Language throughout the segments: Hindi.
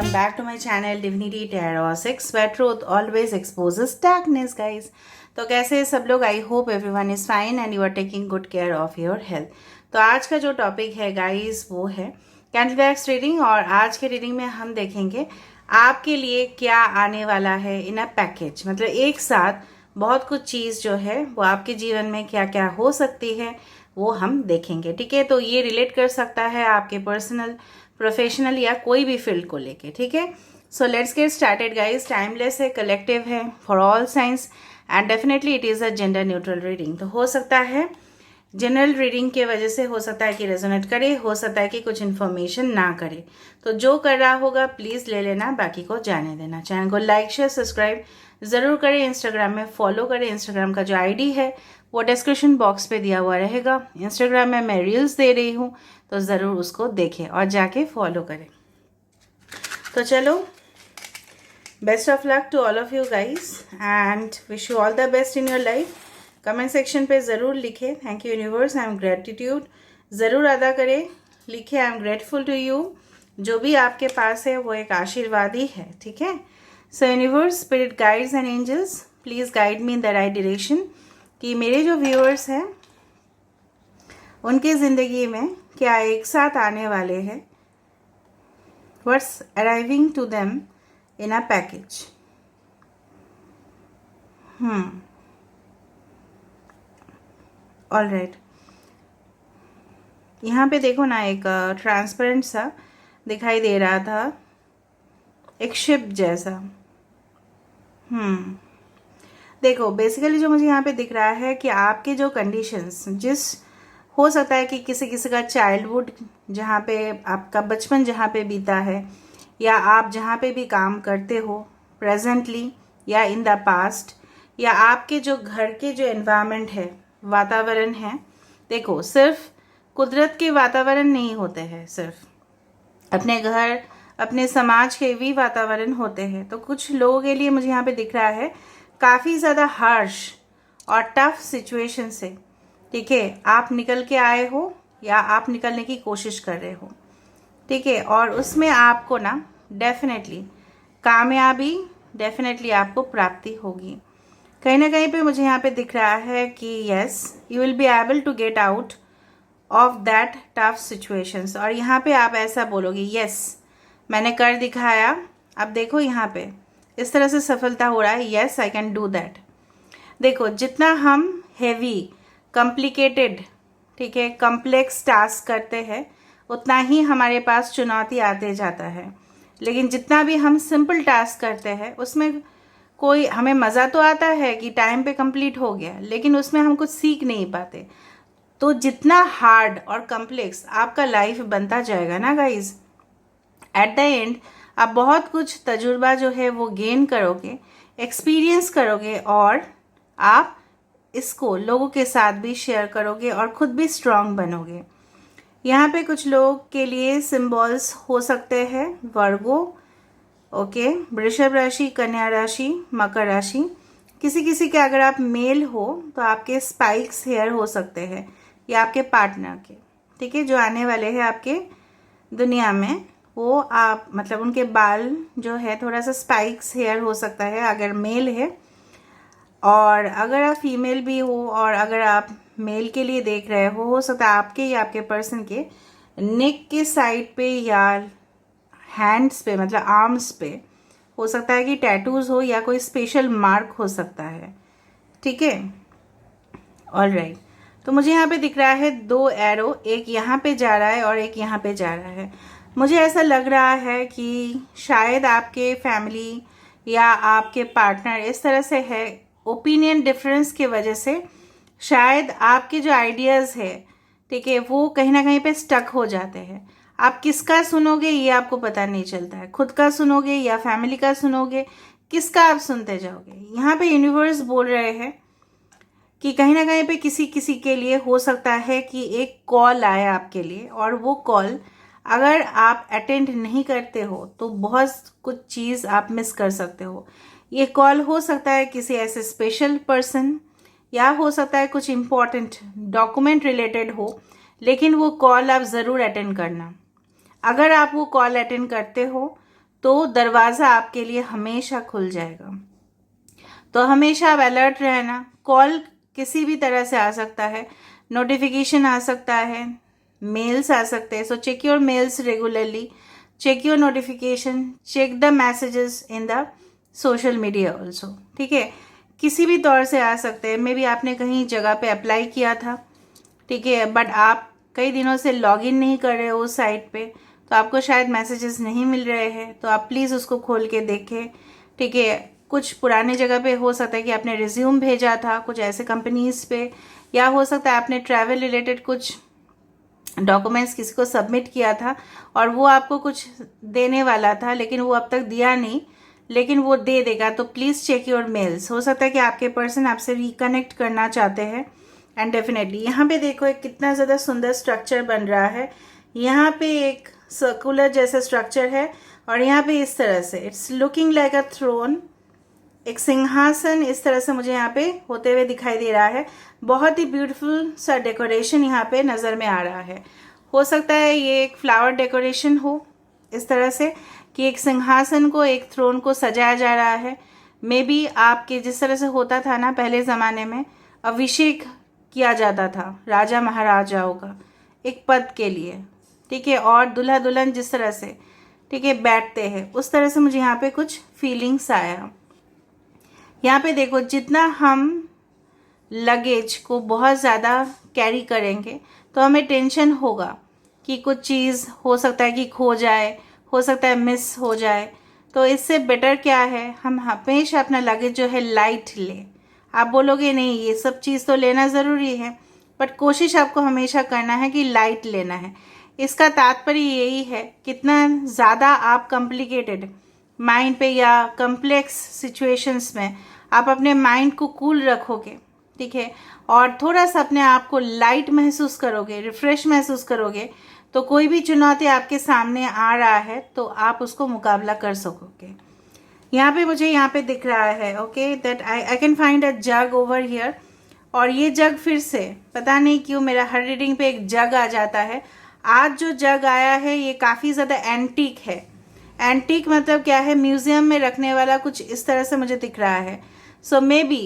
welcome back to my channel Divinity Tarot 6 where truth always exposes darkness guys। तो कैसे हैं सब लोग? I hope everyone is fine and you are taking good care of your health. तो आज का जो टॉपिक है गाइस वो है कैंडल बैग्स रीडिंग, और आज के रीडिंग में हम देखेंगे आपके लिए क्या आने वाला है इन अ पैकेज। मतलब एक साथ बहुत कुछ चीज़ जो है वो आपके जीवन में क्या क्या हो सकती है वो हम देखेंगे, ठीक है। तो ये रिलेट कर सकता है आपके पर्सनल, प्रोफेशनल या कोई भी फील्ड को लेके, ठीक है। So let's get started guys. Timeless है, कलेक्टिव है, for all science and definitely it is a gender neutral reading. तो हो सकता है जनरल रीडिंग के वजह से हो सकता है कि रेजोनेट करे, हो सकता है कि कुछ इन्फॉर्मेशन ना करे। तो जो कर रहा होगा प्लीज़ ले लेना, बाकी को जाने देना। चैनल को लाइक शेयर सब्सक्राइब ज़रूर करें। इंस्टाग्राम में फॉलो करें। इंस्टाग्राम का जो आईडी है वो डिस्क्रिप्शन बॉक्स पे दिया हुआ रहेगा। इंस्टाग्राम में मैं रील्स दे रही हूँ तो ज़रूर उसको देखें और जाके फॉलो करें। तो चलो, best of luck to all of you guys and wish you all the best in your life. Comment section पे ज़रूर लिखें thank you universe, I am gratitude ज़रूर अदा करें। लिखे I am grateful to you. जो भी आपके पास है वो एक आशीर्वाद ही है, ठीक है। So universe, spirit guides and angels please guide me in the right direction कि मेरे जो व्यूअर्स हैं उनके ज़िंदगी में क्या एक साथ आने वाले हैं, what's arriving to them in a package. All right, यहाँ पे देखो ना, एक ट्रांसपेरेंट सा दिखाई दे रहा था, एक शिप जैसा। देखो बेसिकली जो मुझे यहाँ पे दिख रहा है कि आपके जो कंडीशंस, जिस हो सकता है कि किसी किसी का चाइल्डहुड जहाँ पे आपका बचपन जहाँ पे बीता है, या आप जहाँ पे भी काम करते हो प्रेजेंटली या इन द पास्ट, या आपके जो घर के जो एनवायरनमेंट है, वातावरण है। देखो सिर्फ कुदरत के वातावरण नहीं होते हैं, सिर्फ अपने घर अपने समाज के भी वातावरण होते हैं। तो कुछ लोगों के लिए मुझे यहाँ पे दिख रहा है काफ़ी ज़्यादा हार्श और टफ सिचुएशन से, ठीक है, आप निकल के आए हो या आप निकलने की कोशिश कर रहे हो, ठीक है। और उसमें आपको ना डेफिनेटली कामयाबी, डेफिनेटली आपको प्राप्ति होगी। कहीं ना कहीं पे मुझे यहाँ पे दिख रहा है कि yes you will be able to get out of that tough situations. और यहाँ पे आप ऐसा बोलोगे, यस मैंने कर दिखाया, अब देखो यहाँ पे इस तरह से सफलता हो रहा है, yes I can do that. देखो जितना हम हेवी, कॉम्प्लिकेटेड, ठीक है, कॉम्प्लेक्स टास्क करते हैं उतना ही हमारे पास चुनौती आते जाता है। लेकिन जितना भी हम सिंपल टास्क करते हैं उसमें कोई हमें मज़ा तो आता है कि टाइम पे कंप्लीट हो गया, लेकिन उसमें हम कुछ सीख नहीं पाते। तो जितना हार्ड और कॉम्प्लेक्स आपका लाइफ बनता जाएगा ना गाइज, एट द एंड आप बहुत कुछ तजुर्बा जो है वो गेन करोगे, एक्सपीरियंस करोगे, और आप इसको लोगों के साथ भी शेयर करोगे और खुद भी स्ट्रांग बनोगे। यहाँ पे कुछ लोगों के लिए सिंबल्स हो सकते हैं वर्गो, ओके, वृषभ राशि, कन्या राशि, मकर राशि। किसी किसी के अगर आप मेल हो तो आपके स्पाइक्स हेयर हो सकते हैं या आपके पार्टनर के, ठीक है, जो आने वाले हैं आपके दुनिया में, वो आप मतलब उनके बाल जो है थोड़ा सा स्पाइक्स हेयर हो सकता है अगर मेल है। और अगर आप फीमेल भी हो और अगर आप मेल के लिए देख रहे हो सकता है आपके या आपके पर्सन के नेक के साइड पे या हैंड्स पे, मतलब आर्म्स पे हो सकता है कि टैटूज हो या कोई स्पेशल मार्क हो सकता है, ठीक है। ऑल राइट, तो मुझे यहाँ पे दिख रहा है दो एरो, एक यहाँ पे जा रहा है और एक यहाँ पे जा रहा है। मुझे ऐसा लग रहा है कि शायद आपके फैमिली या आपके पार्टनर इस तरह से है, ओपिनियन डिफरेंस की वजह से शायद आपके जो आइडियाज़ है, ठीक है, वो कहीं ना कहीं पे स्टक हो जाते हैं। आप किसका सुनोगे ये आपको पता नहीं चलता है, खुद का सुनोगे या फैमिली का सुनोगे, किसका आप सुनते जाओगे। यहाँ पे यूनिवर्स बोल रहे हैं कि कहीं ना कहीं पे किसी किसी के लिए हो सकता है कि एक कॉल आए आपके लिए, और वो कॉल अगर आप अटेंड नहीं करते हो तो बहुत कुछ चीज़ आप मिस कर सकते हो। ये कॉल हो सकता है किसी ऐसे स्पेशल पर्सन, या हो सकता है कुछ इम्पॉर्टेंट डॉक्यूमेंट रिलेटेड हो, लेकिन वो कॉल आप ज़रूर अटेंड करना। अगर आप वो कॉल अटेंड करते हो तो दरवाज़ा आपके लिए हमेशा खुल जाएगा। तो हमेशा आप अलर्ट रहना। कॉल किसी भी तरह से आ सकता है, नोटिफिकेशन आ सकता है, मेल्स आ सकते हैं। So check your mails regularly, check your notification, check the messages in the social media also. ठीक है, किसी भी तौर से आ सकते हैं। मे बी आपने कहीं जगह पे अप्लाई किया था, ठीक है, बट आप कई दिनों से लॉगिन नहीं कर रहे हो उस साइट पे, तो आपको शायद मैसेजेस नहीं मिल रहे हैं। तो आप प्लीज़ उसको खोल के देखें। ठीक है, कुछ पुराने जगह पे हो सकता है कि आपने रिज्यूम भेजा था कुछ ऐसे कंपनीज पे, या हो सकता है आपने ट्रैवल रिलेटेड कुछ डॉक्यूमेंट्स किसी को सबमिट किया था और वो आपको कुछ देने वाला था लेकिन वो अब तक दिया नहीं, लेकिन वो दे देगा। तो प्लीज़ चेक योर मेल्स। हो सकता है कि आपके पर्सन आपसे रिकनेक्ट करना चाहते हैं। एंड डेफिनेटली यहाँ पे देखो एक कितना ज़्यादा सुंदर स्ट्रक्चर बन रहा है। यहाँ पे एक सर्कुलर जैसा स्ट्रक्चर है और यहाँ पे इस तरह से it's looking like a throne, एक सिंहासन इस तरह से मुझे यहाँ पे होते हुए दिखाई दे रहा है। बहुत ही ब्यूटीफुल सा डेकोरेशन यहाँ पे नज़र में आ रहा है। हो सकता है ये एक फ्लावर डेकोरेशन हो इस तरह से कि एक सिंहासन को, एक थ्रोन को सजाया जा रहा है। मे बी आपके जिस तरह से होता था ना पहले ज़माने में, अभिषेक किया जाता था राजा महाराजाओं का एक पद के लिए, ठीक है, और दूल्हा दुल्हन जिस तरह से, ठीक है, बैठते हैं, उस तरह से मुझे यहाँ पे कुछ फीलिंग्स आया। यहाँ पे देखो जितना हम लगेज को बहुत ज़्यादा कैरी करेंगे तो हमें टेंशन होगा कि कुछ चीज़ हो सकता है कि खो जाए, हो सकता है मिस हो जाए। तो इससे बेटर क्या है, हम हमेशा अपना लगेज जो है लाइट ले। आप बोलोगे नहीं ये सब चीज़ तो लेना ज़रूरी है, बट कोशिश आपको हमेशा करना है कि लाइट लेना है। इसका तात्पर्य यही है कितना ज़्यादा आप कॉम्प्लिकेटेड माइंड पे या कम्प्लेक्स सिचुएशंस में आप अपने माइंड को कूल रखोगे, ठीक है, और थोड़ा सा अपने आप को लाइट महसूस करोगे, रिफ्रेश महसूस करोगे, तो कोई भी चुनौती आपके सामने आ रहा है तो आप उसको मुकाबला कर सकोगे। यहाँ पे मुझे यहाँ पे दिख रहा है okay that I can find a jug over here. और ये जग फिर से पता नहीं क्यों मेरा हर रीडिंग पे एक जग आ जाता है। आज जो जग आया है ये काफ़ी ज़्यादा एंटीक है। एंटीक मतलब क्या है, म्यूजियम में रखने वाला कुछ इस तरह से मुझे दिख रहा है। So maybe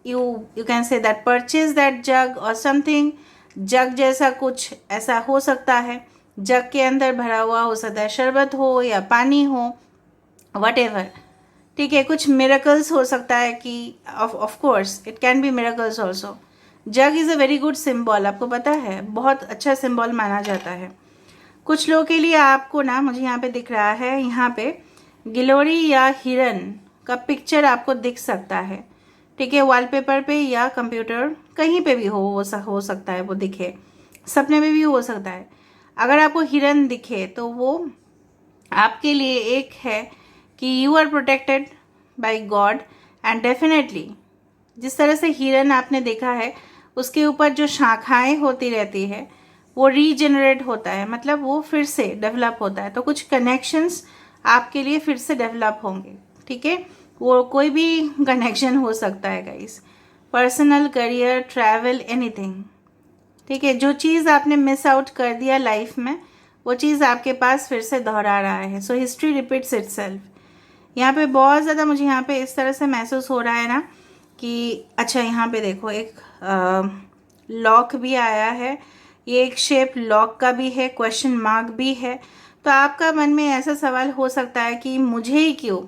you can say that purchase that jug और समथिंग। जग जैसा कुछ ऐसा हो सकता है, जग के अंदर भरा हुआ हो सकता है, शरबत हो या पानी हो, वटेवर, ठीक है, कुछ मिरेकल्स हो सकता है कि of course it can be miracles also. Jug is a very good symbol, आपको पता है बहुत अच्छा सिम्बॉल माना जाता है। कुछ लोगों के लिए आपको ना मुझे यहाँ पे दिख रहा है, यहाँ पे गिलोरी या हिरन का पिक्चर आपको दिख सकता है, ठीक है, वॉलपेपर पे या कंप्यूटर कहीं पे भी हो सकता है वो दिखे, सपने में भी हो सकता है। अगर आपको हिरन दिखे तो वो आपके लिए एक है कि you are protected by God. And definitely जिस तरह से हिरन आपने देखा है उसके ऊपर जो शाखाएं होती रहती है वो रीजनरेट होता है, मतलब वो फिर से डेवलप होता है। तो कुछ कनेक्शंस आपके लिए फिर से डेवलप होंगे, ठीक है, वो कोई भी कनेक्शन हो सकता है guys, personal, career, travel, anything, ठीक है। जो चीज़ आपने मिस आउट कर दिया लाइफ में वो चीज़ आपके पास फिर से दोहरा रहा है। So history repeats itself. यहाँ पे बहुत ज़्यादा मुझे यहाँ पे इस तरह से महसूस हो रहा है ना कि अच्छा यहाँ पे देखो एक लॉक भी आया है, ये एक शेप लॉक का भी है, क्वेश्चन मार्क भी है। तो आपका मन में ऐसा सवाल हो सकता है कि मुझे ही क्यों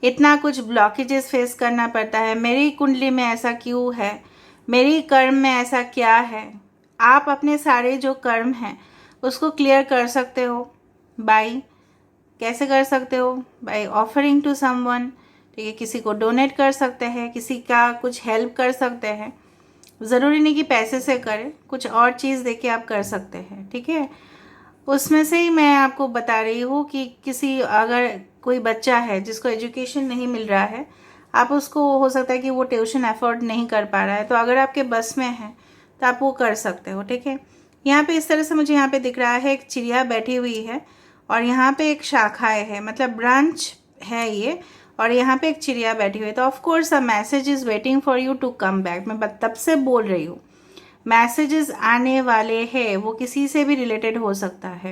इतना कुछ ब्लॉकेजेस फेस करना पड़ता है, मेरी कुंडली में ऐसा क्यों है, मेरी कर्म में ऐसा क्या है। आप अपने सारे जो कर्म हैं उसको क्लियर कर सकते हो बाय, कैसे कर सकते हो, बाय ऑफरिंग टू समवन, ठीक है, किसी को डोनेट कर सकते हैं, किसी का कुछ हेल्प कर सकते हैं, ज़रूरी नहीं कि पैसे से करें, कुछ और चीज़ देके आप कर सकते हैं, ठीक है। उसमें से ही मैं आपको बता रही हूँ कि किसी अगर कोई बच्चा है जिसको एजुकेशन नहीं मिल रहा है, आप उसको हो सकता है कि वो ट्यूशन अफोर्ड नहीं कर पा रहा है, तो अगर आपके बस में है तो आप वो कर सकते हो, ठीक है। यहाँ पे इस तरह से मुझे यहाँ पे दिख रहा है एक चिड़िया बैठी हुई है और यहाँ पे एक शाखाएँ है, मतलब ब्रांच है ये, और यहाँ पे एक चिड़िया बैठी हुई है। तो of course a message is waiting for you to come back. मैं तब से बोल रही हूँ मैसेजेस आने वाले हैं, वो किसी से भी रिलेटेड हो सकता है।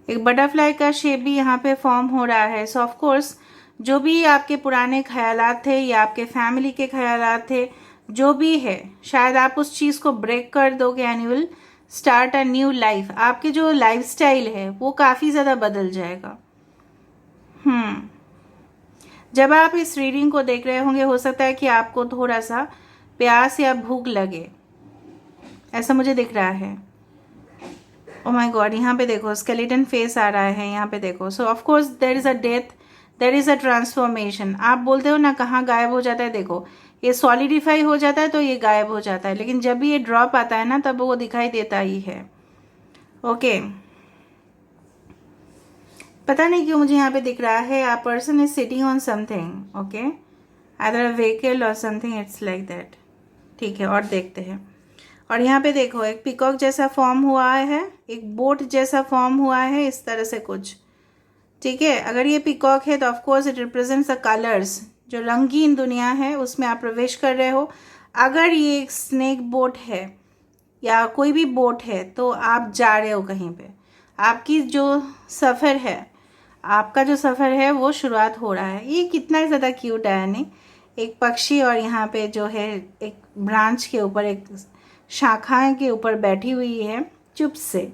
एक बटरफ्लाई का शेप भी यहाँ पे फॉर्म हो रहा है। सो ऑफ कोर्स जो भी आपके पुराने ख्यालात थे या आपके फैमिली के ख्यालात थे, जो भी है, शायद आप उस चीज़ को ब्रेक कर दोगे and you will start a new life. आपके जो लाइफस्टाइल है वो काफ़ी ज़्यादा बदल जाएगा। जब आप इस रीडिंग को देख रहे होंगे, हो सकता है कि आपको थोड़ा सा प्यास या भूख लगे, ऐसा मुझे दिख रहा है। ओ माय गॉड, यहाँ पे देखो स्केलेटन फेस आ रहा है, यहाँ पे देखो। So of course there is a death, there is a transformation. आप बोलते हो ना कहाँ गायब हो जाता है, देखो ये सॉलिडिफाई हो जाता है तो ये गायब हो जाता है, लेकिन जब भी ये ड्रॉप आता है ना तब वो दिखाई देता ही है। ओके पता नहीं क्यों मुझे यहाँ पे दिख रहा है आ person is sitting on something. Okay either a vehicle और समथिंग, इट्स लाइक दैट। ठीक है, और देखते हैं। और यहाँ पे देखो एक पिकॉक जैसा फॉर्म हुआ है, एक बोट जैसा फॉर्म हुआ है, इस तरह से कुछ। ठीक है, अगर ये पिकॉक है तो of course it represents the colours, जो रंगीन दुनिया है उसमें आप प्रवेश कर रहे हो। अगर ये एक स्नेक बोट है या कोई भी बोट है तो आप जा रहे हो कहीं पे, आपकी जो सफ़र है, आपका जो सफ़र है वो शुरुआत हो रहा है। ये कितना ज़्यादा क्यूट है नहीं, एक पक्षी और यहाँ पे जो है एक ब्रांच के ऊपर, एक शाखाएं के ऊपर बैठी हुई है चुप से।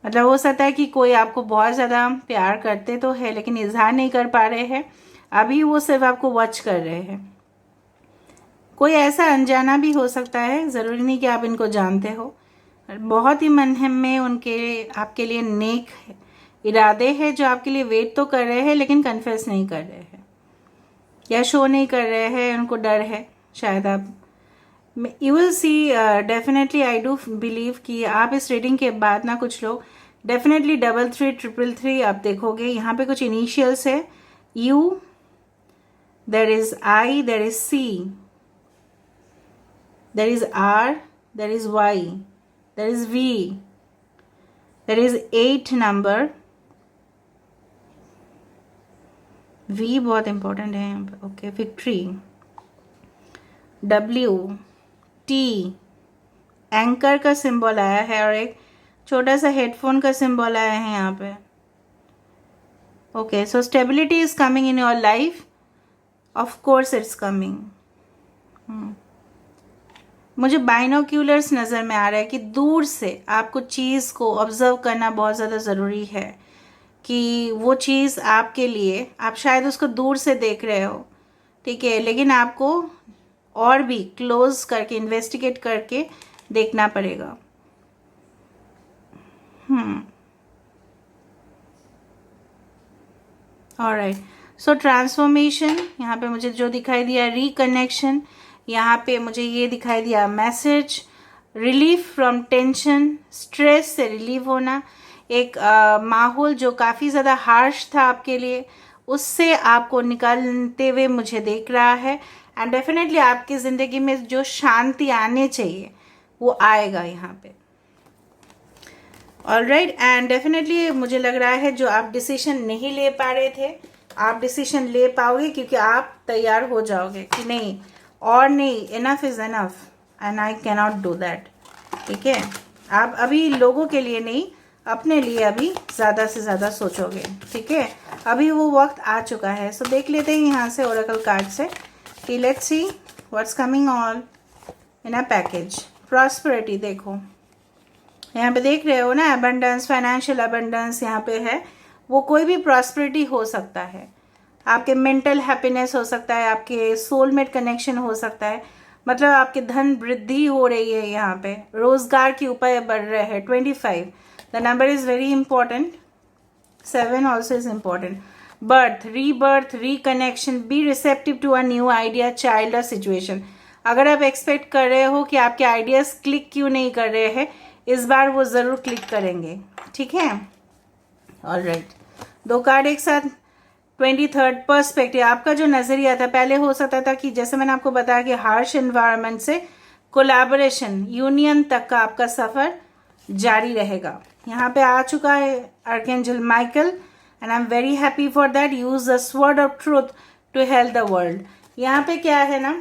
मतलब हो सकता है कि कोई आपको बहुत ज़्यादा प्यार करते तो है लेकिन इजहार नहीं कर पा रहे हैं, अभी वो सिर्फ आपको वॉच कर रहे हैं। कोई ऐसा अनजाना भी हो सकता है, ज़रूरी नहीं कि आप इनको जानते हो। बहुत ही मन में उनके आपके लिए नेक इरादे हैं जो आपके लिए वेट तो कर रहे हैं लेकिन कन्फेस नहीं कर रहे हैं या शो नहीं कर रहे हैं, उनको डर है शायद। आप you will see definitely, I do believe कि आप इस रीडिंग के बाद ना कुछ लोग डेफिनेटली 3333 आप देखोगे। यहाँ पे कुछ इनिशियल्स है, U, there is I, there is C, there is R, there is Y, there is V, there is 8 number. V बहुत इंपॉर्टेंट है यहाँ पे। Okay, victory, W, T, anchor का सिंबल आया है और एक छोटा सा हेडफोन का सिंबल आया है यहाँ पे। Okay, so stability is coming in your life, of course it's coming. मुझे बाइनोक्यूलर्स नज़र में आ रहा है कि दूर से आपको चीज़ को ऑब्जर्व करना बहुत ज़्यादा ज़रूरी है, कि वो चीज़ आपके लिए, आप शायद उसको दूर से देख रहे हो, ठीक है, लेकिन आपको और भी क्लोज करके इन्वेस्टिगेट करके देखना पड़ेगा। ऑलराइट, सो ट्रांसफॉर्मेशन यहाँ पे मुझे जो दिखाई दिया, रिकनेक्शन, यहाँ पे मुझे ये दिखाई दिया message, relief from tension, stress से रिलीव होना, एक माहौल जो काफ़ी ज़्यादा हार्श था आपके लिए, उससे आपको निकालते हुए मुझे देख रहा है। एंड डेफिनेटली आपकी ज़िंदगी में जो शांति आने चाहिए वो आएगा यहाँ पे। ऑलराइट, एंड डेफिनेटली मुझे लग रहा है जो आप डिसीजन नहीं ले पा रहे थे, आप डिसीजन ले पाओगे क्योंकि आप तैयार हो जाओगे कि नहीं और नहीं, enough is enough and I can not do that. ठीक है, आप अभी लोगों के लिए नहीं, अपने लिए अभी ज़्यादा से ज़्यादा सोचोगे। ठीक है, अभी वो वक्त आ चुका है। सो देख लेते हैं यहाँ से ओरेकल कार्ड से कि let's see what's coming on in a package. Prosperity देखो, यहाँ पे देख रहे हो ना, अबंडेंस, फाइनेंशियल अबंडेंस यहाँ पे है। वो कोई भी प्रॉस्पेरिटी हो सकता है, आपके मेंटल हैप्पीनेस हो सकता है, आपके सोलमेट कनेक्शन हो सकता है, मतलब आपके धन वृद्धि हो रही है, यहाँ पे रोजगार के उपाय बढ़ रहे हैं। 25 the number is very important, 7 also is important. Birth, rebirth, reconnection, be receptive to a new idea, child और सिचुएशन। अगर आप एक्सपेक्ट कर रहे हो कि आपके आइडियाज क्लिक क्यों नहीं कर रहे हैं, इस बार वो ज़रूर क्लिक करेंगे। ठीक है, ऑलराइट, 2 कार्ड एक साथ। 23rd पर्सपेक्टिव, आपका जो नज़रिया था, पहले हो सकता था कि जैसे मैंने आपको बताया कि हार्श एनवायरनमेंट से कोलैबोरेशन, यूनियन तक का आपका सफ़र जारी रहेगा। यहाँ पे आ चुका है archangel Michael and I am very happy for that. Use the sword of truth to help the world. यहाँ पे क्या है ना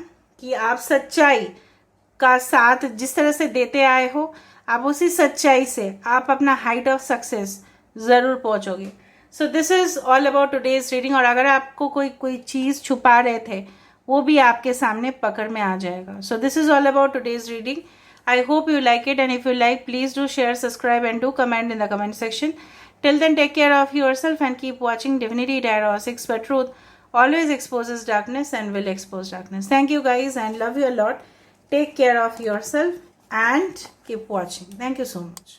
कि आप सच्चाई का साथ जिस तरह से देते आए हो, आप उसी सच्चाई से आप अपना हाइट ऑफ सक्सेस ज़रूर पहुंचोगे। So this is all about today's reading. और अगर आपको कोई चीज़ छुपा रहे थे वो भी आपके सामने पकड़ में आ जाएगा। सो this is all about today's reading. I hope you like it, and if you like, please do share, subscribe, and do comment in the comment section. Till then, take care of yourself and keep watching Divinity Tarot 6, but truth always exposes darkness and will expose darkness. Thank you guys and love you a lot. Take care of yourself and keep watching. Thank you so much.